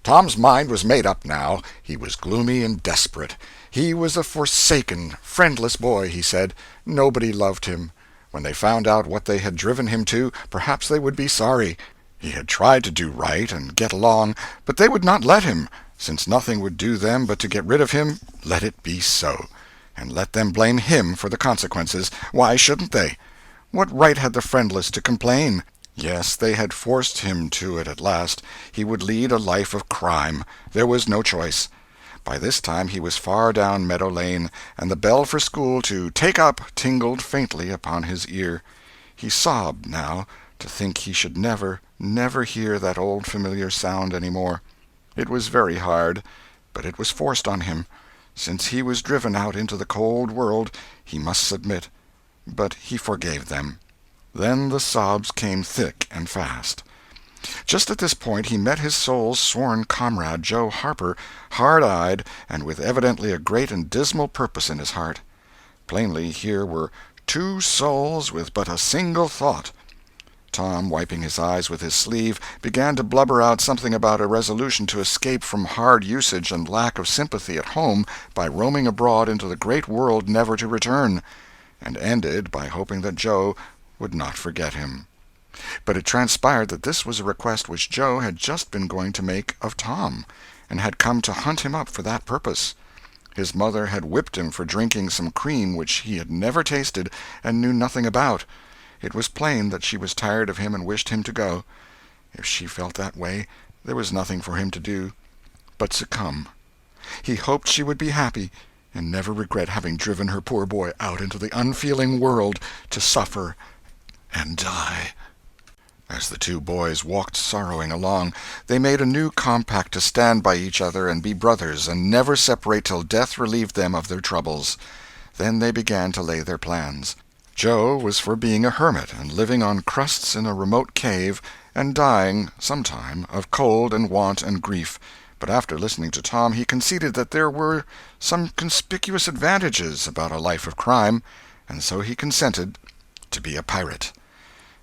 Tom's mind was made up now. He was gloomy and desperate. He was a forsaken, friendless boy, he said. Nobody loved him. When they found out what they had driven him to, perhaps they would be sorry. He had tried to do right and get along, but they would not let him. Since nothing would do them but to get rid of him, let it be so. And let them blame him for the consequences. Why shouldn't they? What right had the friendless to complain? Yes, they had forced him to it at last. He would lead a life of crime. There was no choice. By this time he was far down Meadow Lane, and the bell for school to "take up" tingled faintly upon his ear. He sobbed, now, to think he should never, never hear that old familiar sound any more. It was very hard, but it was forced on him. Since he was driven out into the cold world, he must submit. But he forgave them. Then the sobs came thick and fast. Just at this point he met his soul's sworn comrade, Joe Harper, hard-eyed and with evidently a great and dismal purpose in his heart. Plainly here were two souls with but a single thought. Tom, wiping his eyes with his sleeve, began to blubber out something about a resolution to escape from hard usage and lack of sympathy at home by roaming abroad into the great world never to return, and ended by hoping that Joe would not forget him. But it transpired that this was a request which Joe had just been going to make of Tom, and had come to hunt him up for that purpose. His mother had whipped him for drinking some cream which he had never tasted and knew nothing about. It was plain that she was tired of him and wished him to go. If she felt that way, there was nothing for him to do but succumb. He hoped she would be happy, and never regret having driven her poor boy out into the unfeeling world to suffer and die. As the two boys walked sorrowing along, they made a new compact to stand by each other and be brothers, and never separate till death relieved them of their troubles. Then they began to lay their plans. Joe was for being a hermit, and living on crusts in a remote cave, and dying, sometime, of cold and want and grief. But after listening to Tom, he conceded that there were some conspicuous advantages about a life of crime, and so he consented to be a pirate.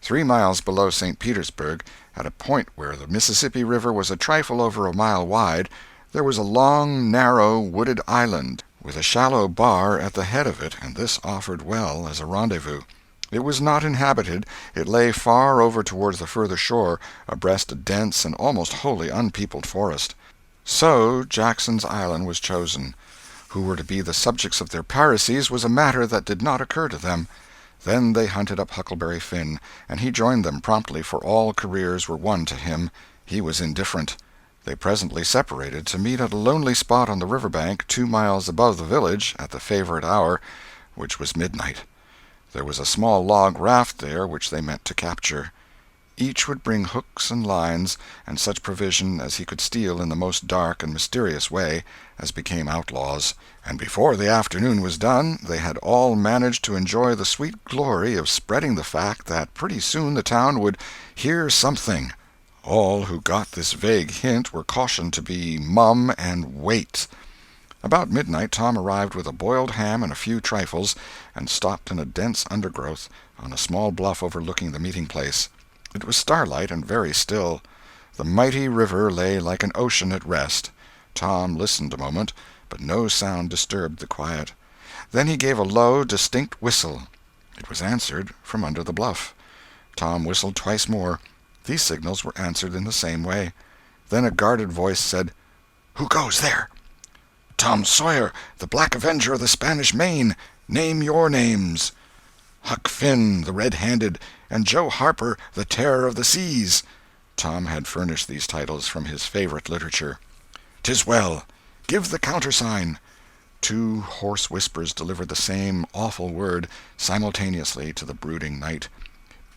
3 miles below St. Petersburg, at a point where the Mississippi River was a trifle over a mile wide, there was a long, narrow, wooded island, with a shallow bar at the head of it, and this offered well as a rendezvous. It was not inhabited. It lay far over towards the further shore, abreast a dense and almost wholly unpeopled forest. So Jackson's Island was chosen. Who were to be the subjects of their piracies was a matter that did not occur to them. Then they hunted up Huckleberry Finn, and he joined them promptly, for all careers were one to him. He was indifferent. They presently separated to meet at a lonely spot on the river bank 2 miles above the village at the favorite hour, which was midnight. There was a small log raft there which they meant to capture. Each would bring hooks and lines, and such provision as he could steal in the most dark and mysterious way, as became outlaws, and before the afternoon was done they had all managed to enjoy the sweet glory of spreading the fact that pretty soon the town would hear something. All who got this vague hint were cautioned to be mum and wait. About midnight Tom arrived with a boiled ham and a few trifles, and stopped in a dense undergrowth on a small bluff overlooking the meeting-place. It was starlight and very still. The mighty river lay like an ocean at rest. Tom listened a moment, but no sound disturbed the quiet. Then he gave a low, distinct whistle. It was answered from under the bluff. Tom whistled twice more. These signals were answered in the same way. Then a guarded voice said, "Who goes there?" "Tom Sawyer, the Black Avenger of the Spanish Main. Name your names." "Huck Finn, the Red-Handed, and Joe Harper, the Terror of the Seas." Tom had furnished these titles from his favorite literature. "'Tis well. Give the countersign." 2 hoarse whispers delivered the same awful word simultaneously to the brooding night.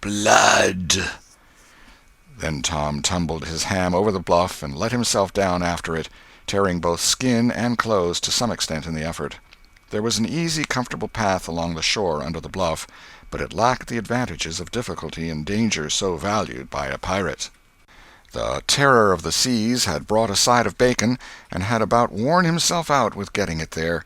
"Blood!" Then Tom tumbled his ham over the bluff and let himself down after it, tearing both skin and clothes to some extent in the effort. There was an easy, comfortable path along the shore under the bluff, but it lacked the advantages of difficulty and danger so valued by a pirate. The Terror of the Seas had brought a side of bacon, and had about worn himself out with getting it there.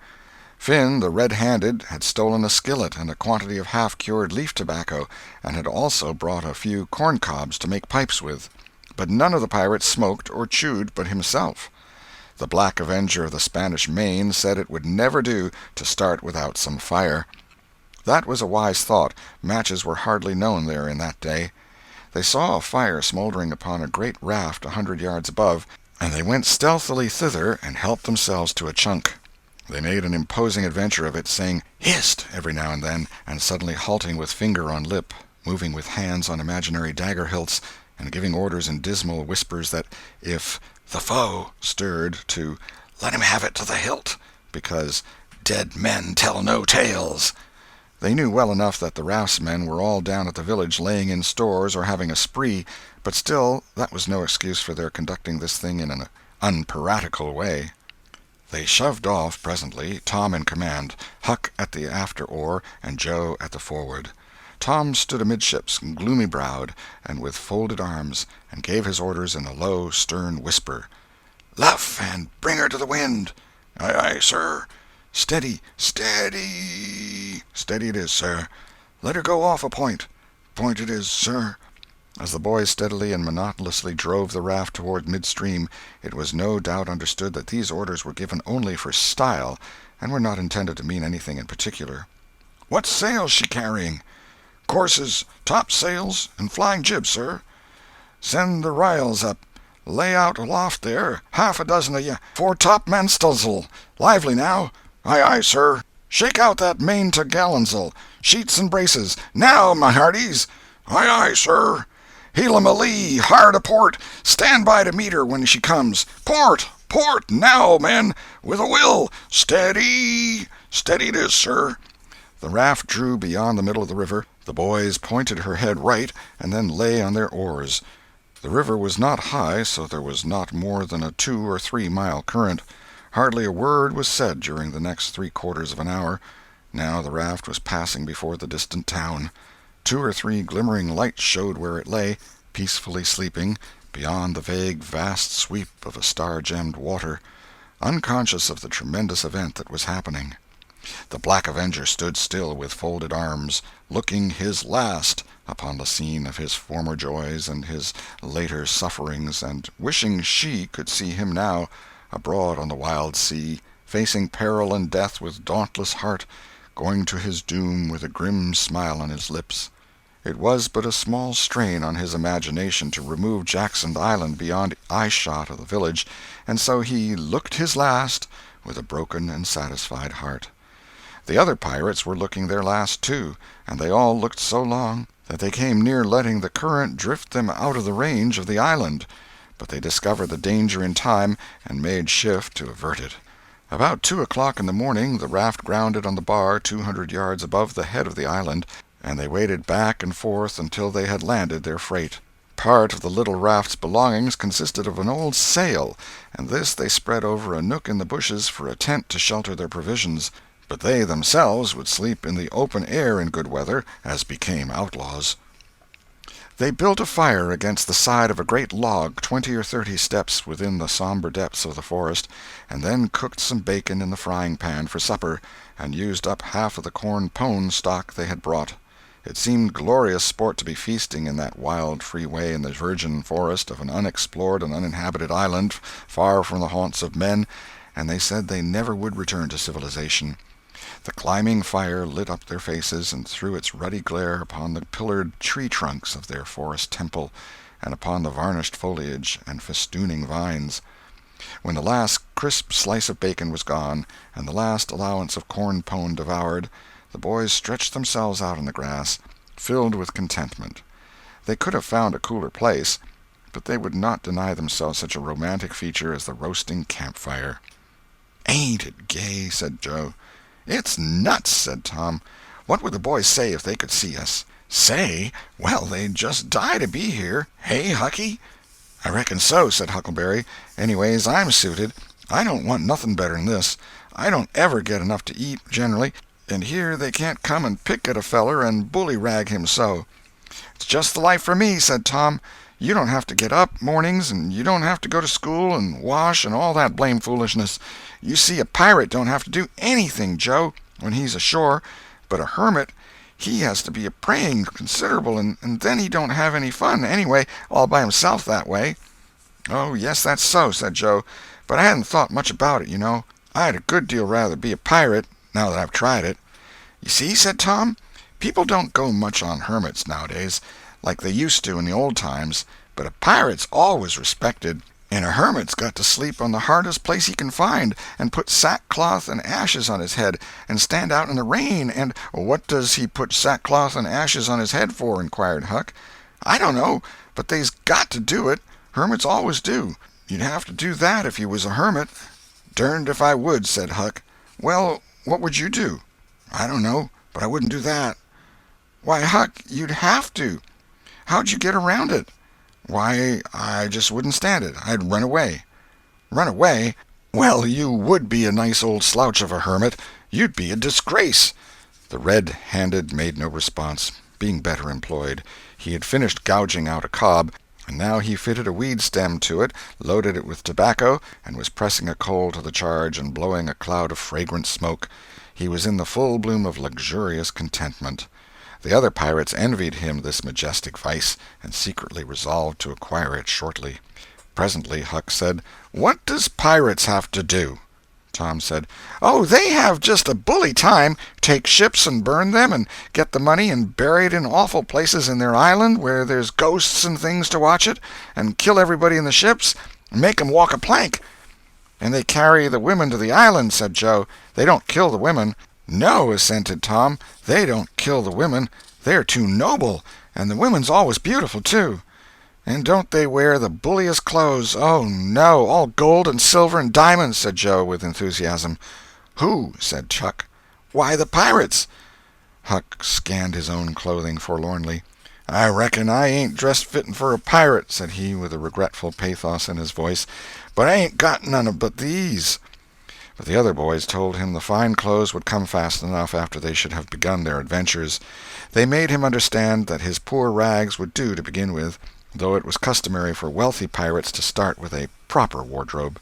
Finn, the Red-Handed, had stolen a skillet and a quantity of half-cured leaf tobacco, and had also brought a few corn-cobs to make pipes with. but none of the pirates smoked or chewed but himself. The Black Avenger of the Spanish Main said it would never do to start without some fire. That was a wise thought. Matches were hardly known there in that day. They saw a fire smoldering upon a great raft 100 yards above, and they went stealthily thither and helped themselves to a chunk. They made an imposing adventure of it, saying "Hist!" every now and then, and suddenly halting with finger on lip, moving with hands on imaginary dagger hilts, and giving orders in dismal whispers that if the foe stirred, to let him have it to the hilt, because dead men tell no tales. They knew well enough that the raftsmen were all down at the village laying in stores or having a spree, but still that was no excuse for their conducting this thing in an unpiratical way. They shoved off presently, Tom in command, Huck at the after oar, and Joe at the forward. Tom stood amidships, gloomy-browed, and with folded arms, and gave his orders in a low, stern whisper. "Luff, and bring her to the wind." "Aye, aye, sir." "Steady, steady." "Steady it is, sir." "Let her go off a point." "Point it is, sir." As the boys steadily and monotonously drove the raft toward midstream, it was no doubt understood that these orders were given only for style, and were not intended to mean anything in particular. "What sail's she carrying?" "Courses, topsails, and flying jib, sir." "Send the r'yals up. Lay out aloft there, half a dozen of ye, fore-topmaststuns'l. Lively now." "Aye, aye, sir." "Shake out that main-t'gallants'l. Sheets and braces. Now, my hearties." "Aye, aye, sir." "Heel 'em a lee, hard a port. Stand by to meet her when she comes. Port! Port! Now, men! With a will! Steady! Steady it is, sir." The raft drew beyond the middle of the river. The boys pointed her head right, and then lay on their oars. The river was not high, so there was not more than a 2 or 3 mile current. Hardly a word was said during the next 3/4 of an hour. Now the raft was passing before the distant town. 2 or 3 glimmering lights showed where it lay, peacefully sleeping, beyond the vague vast sweep of a star-gemmed water, unconscious of the tremendous event that was happening. The Black Avenger stood still with folded arms, looking his last upon the scene of his former joys and his later sufferings, and wishing she could see him now, abroad on the wild sea, facing peril and death with dauntless heart, going to his doom with a grim smile on his lips. It was but a small strain on his imagination to remove Jackson Island beyond eye-shot of the village, and so he "looked his last" with a broken and satisfied heart. The other pirates were looking their last, too, and they all looked so long that they came near letting the current drift them out of the range of the island, but they discovered the danger in time and made shift to avert it. About 2 o'clock in the morning the raft grounded on the bar 200 yards above the head of the island, and they waded back and forth until they had landed their freight. Part of the little raft's belongings consisted of an old sail, and this they spread over a nook in the bushes for a tent to shelter their provisions, but they themselves would sleep in the open air in good weather, as became outlaws. They built a fire against the side of a great log 20 or 30 steps within the somber depths of the forest, and then cooked some bacon in the frying-pan for supper, and used up half of the corn-pone stock they had brought. It seemed glorious sport to be feasting in that wild, free way in the virgin forest of an unexplored and uninhabited island, far from the haunts of men, and they said they never would return to civilization. The climbing fire lit up their faces and threw its ruddy glare upon the pillared tree-trunks of their forest temple, and upon the varnished foliage and festooning vines. When the last crisp slice of bacon was gone, and the last allowance of corn-pone devoured, the boys stretched themselves out on the grass, filled with contentment. They could have found a cooler place, but they would not deny themselves such a romantic feature as the roasting campfire. "Ain't it gay?" said Joe. "It's nuts," said Tom. "What would the boys say if they could see us?" "Say? Well, they'd just die to be here. Hey, Hucky?" "I reckon so," said Huckleberry. "Anyways, I'm suited. I don't want nothing better'n this. I don't ever get enough to eat, generally, and here they can't come and pick at a feller and bully-rag him so." "It's just the life for me," said Tom. "You don't have to get up mornings, and you don't have to go to school and wash and all that blame foolishness. You see, a pirate don't have to do anything, Joe, when he's ashore, but a hermit, He has to be a-praying considerable, and then he don't have any fun, anyway, all by himself that way." "Oh, yes, that's so," said Joe, "but I hadn't thought much about it, you know. I'd a good deal rather be a pirate, now that I've tried it." "You see," said Tom, "people don't go much on hermits nowadays, like they used to in the old times, but a pirate's always respected. And a hermit's got to sleep on the hardest place he can find, and put sackcloth and ashes on his head, and stand out in the rain, and—" "What does he put sackcloth and ashes on his head for?" inquired Huck. "I don't know, but they's got to do it. Hermits always do. You'd have to do that if you was a hermit." "Derned if I would," said Huck. "Well, what would you do?" "I don't know, but I wouldn't do that." "Why, Huck, you'd have to. How'd you get around it?" "Why, I just wouldn't stand it. I'd run away." "Run away? Well, you would be a nice old slouch of a hermit. You'd be a disgrace." The red-handed made no response, being better employed. He had finished gouging out a cob, and now he fitted a weed stem to it, loaded it with tobacco, and was pressing a coal to the charge and blowing a cloud of fragrant smoke. He was in the full bloom of luxurious contentment. The other pirates envied him this majestic vice, and secretly resolved to acquire it shortly. Presently Huck said, "What does pirates have to do?" Tom said, "Oh, they have just a bully time. Take ships and burn them, and get the money and bury it in awful places in their island where there's ghosts and things to watch it, and kill everybody in the ships, and make 'em walk a plank." "And they carry the women to the island," said Joe. "They don't kill the women." "No," assented Tom, "they don't kill the women. They're too noble, and the women's always beautiful, too." "And don't they wear the bulliest clothes? Oh, no, all gold and silver and diamonds," said Joe, with enthusiasm. "Who?" said Huck. "Why, the pirates." Huck scanned his own clothing forlornly. "I reckon I ain't dressed fitting for a pirate," said he, with a regretful pathos in his voice, "but I ain't got none but these." But the other boys told him the fine clothes would come fast enough after they should have begun their adventures. They made him understand that his poor rags would do to begin with, though it was customary for wealthy pirates to start with a proper wardrobe.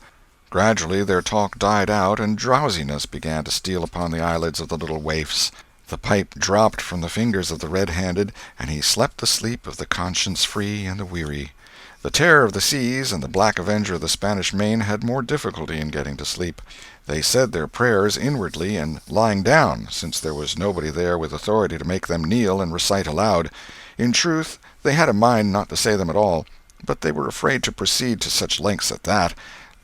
Gradually their talk died out, and drowsiness began to steal upon the eyelids of the little waifs. The pipe dropped from the fingers of the red-handed, and he slept the sleep of the conscience-free and the weary. The Terror of the Seas and the Black Avenger of the Spanish Main had more difficulty in getting to sleep. They said their prayers inwardly and lying down, since there was nobody there with authority to make them kneel and recite aloud. In truth, they had a mind not to say them at all, but they were afraid to proceed to such lengths at that,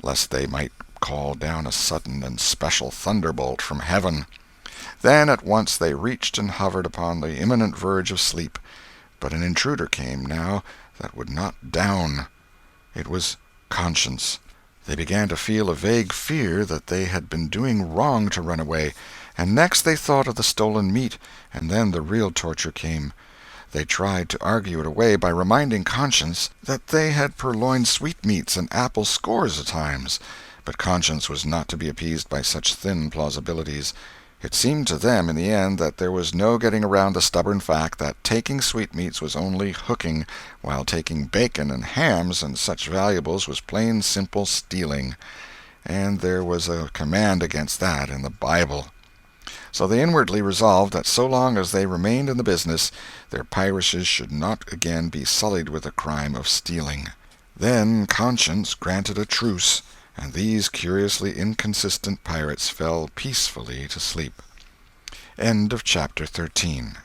lest they might call down a sudden and special thunderbolt from heaven. Then at once they reached and hovered upon the imminent verge of sleep. But an intruder came, now, that would not down. It was conscience. They began to feel a vague fear that they had been doing wrong to run away, and next they thought of the stolen meat, and then the real torture came. They tried to argue it away by reminding conscience that they had purloined sweetmeats and apples scores of times, but conscience was not to be appeased by such thin plausibilities. It seemed to them in the end that there was no getting around the stubborn fact that taking sweetmeats was only hooking, while taking bacon and hams and such valuables was plain simple stealing. And there was a command against that in the Bible. So they inwardly resolved that so long as they remained in the business, their piracies should not again be sullied with the crime of stealing. Then conscience granted a truce, and these curiously inconsistent pirates fell peacefully to sleep. End of chapter 13.